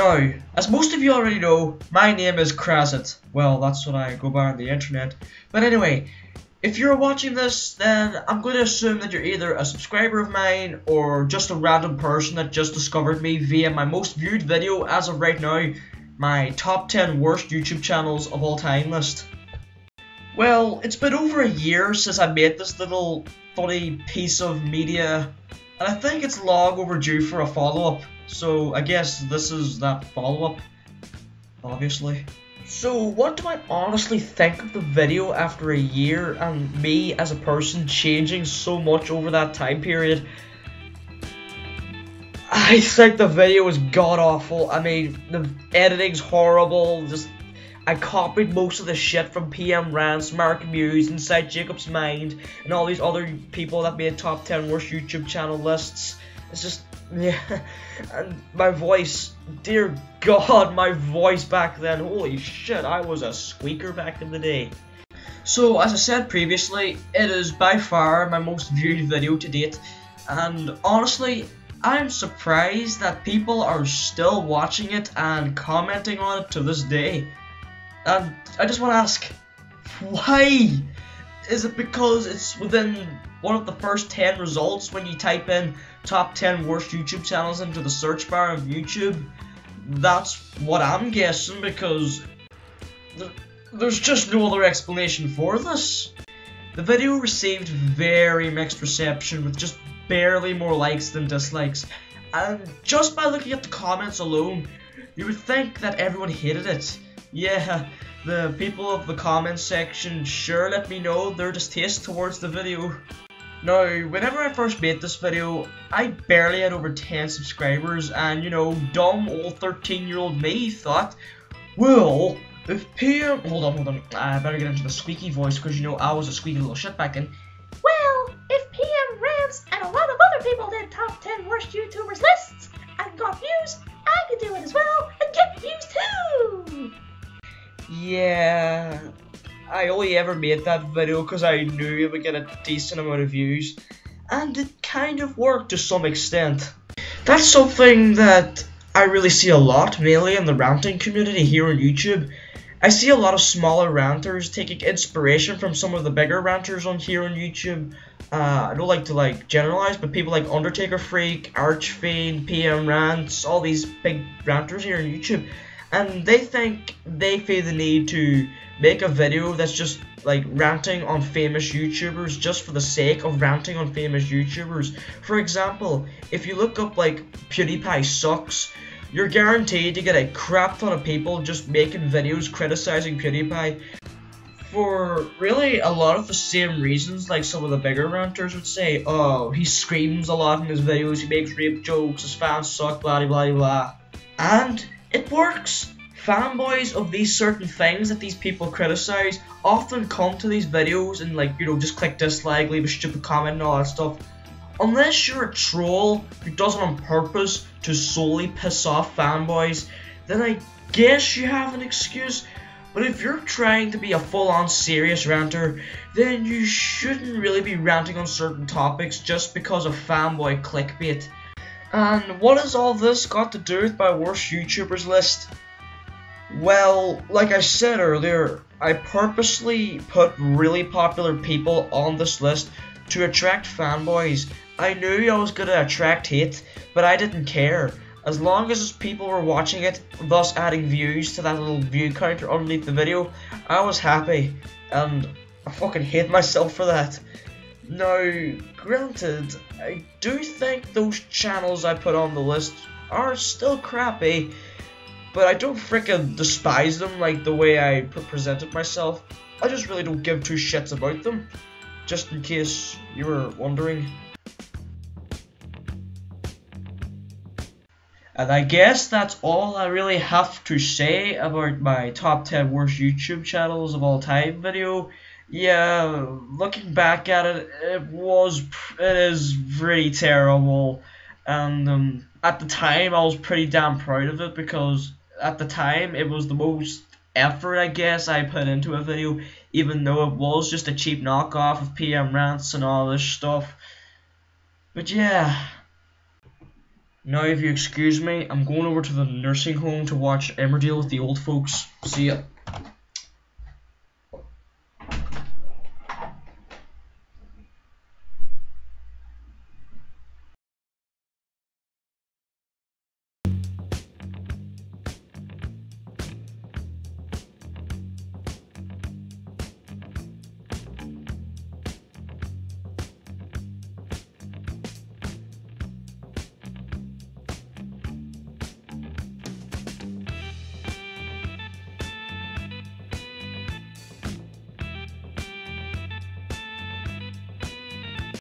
Now, as most of you already know, my name is crazt. Well, that's what I go by on the internet. But anyway, if you're watching this, then I'm going to assume that you're either a subscriber of mine or just a random person that just discovered me via my most viewed video as of right now, my top 10 worst YouTube channels of all time list. Well, it's been over a year since I made this little funny piece of media, and I think it's long overdue for a follow-up. So I guess this is that follow-up, obviously. So what do I honestly think of the video after a year and me as a person changing so much over that time period? I think the video was god-awful. I mean, the editing's horrible. I copied most of the shit from PM Rants, Mark Muse, Inside Jacob's Mind, and all these other people that made top 10 worst YouTube channel lists. It's just, yeah. And my voice, dear God, my voice back then, holy shit, I was a squeaker back in the day. So, as I said previously, it is by far my most viewed video to date, and honestly, I'm surprised that people are still watching it and commenting on it to this day. And I just want to ask, why? Is it because it's within one of the first 10 results when you type in top 10 worst YouTube channels into the search bar of YouTube? That's what I'm guessing, because there's just no other explanation for this. The video received very mixed reception with just barely more likes than dislikes, and just by looking at the comments alone, you would think that everyone hated it. Yeah, the people of the comments section sure let me know their distaste towards the video. Now, whenever I first made this video, I barely had over 10 subscribers, and you know, dumb old 13-year-old me thought, well, if PM... Hold on, I better get into the squeaky voice, because you know, I was a squeaky little shit back then. Well, if PM Rants and a lot of other people did top 10 worst YouTubers lists and got views, I could do it as well and get views too! Yeah, I only ever made that video because I knew it would get a decent amount of views, and it kind of worked to some extent. That's something that I really see a lot, mainly in the ranting community here on YouTube. I see a lot of smaller ranters taking inspiration from some of the bigger ranters on here on YouTube. I don't like to generalize, but people like Undertaker Freak, Archfiend, PM Rants, all these big ranters here on YouTube. And they think they feel the need to make a video that's just like ranting on famous YouTubers just for the sake of ranting on famous YouTubers. For example, if you look up like PewDiePie sucks, you're guaranteed to get a crap ton of people just making videos criticizing PewDiePie for really a lot of the same reasons like some of the bigger ranters would say. Oh, he screams a lot in his videos, he makes rape jokes, his fans suck, blah blah blah. And it works. Fanboys of these certain things that these people criticize often come to these videos and just click dislike, leave a stupid comment and all that stuff. Unless you're a troll who does it on purpose to solely piss off fanboys, then I guess you have an excuse. But if you're trying to be a full-on serious ranter, then you shouldn't really be ranting on certain topics just because of fanboy clickbait. And what has all this got to do with my worst YouTubers list? Well, like I said earlier, I purposely put really popular people on this list to attract fanboys. I knew I was gonna attract hate, but I didn't care. As long as people were watching it, thus adding views to that little view counter underneath the video, I was happy, and I fucking hate myself for that. Now, granted, I do think those channels I put on the list are still crappy, but I don't frickin' despise them like the way I presented myself. I just really don't give two shits about them, just in case you were wondering. And I guess that's all I really have to say about my top 10 worst YouTube channels of all time video. Yeah, looking back at it, it is pretty terrible, and at the time I was pretty damn proud of it, because at the time it was the most effort I guess I put into a video, even though it was just a cheap knockoff of PM Rants and all this stuff. But yeah. Now, if you excuse me, I'm going over to the nursing home to watch Emmerdale with the old folks. See ya.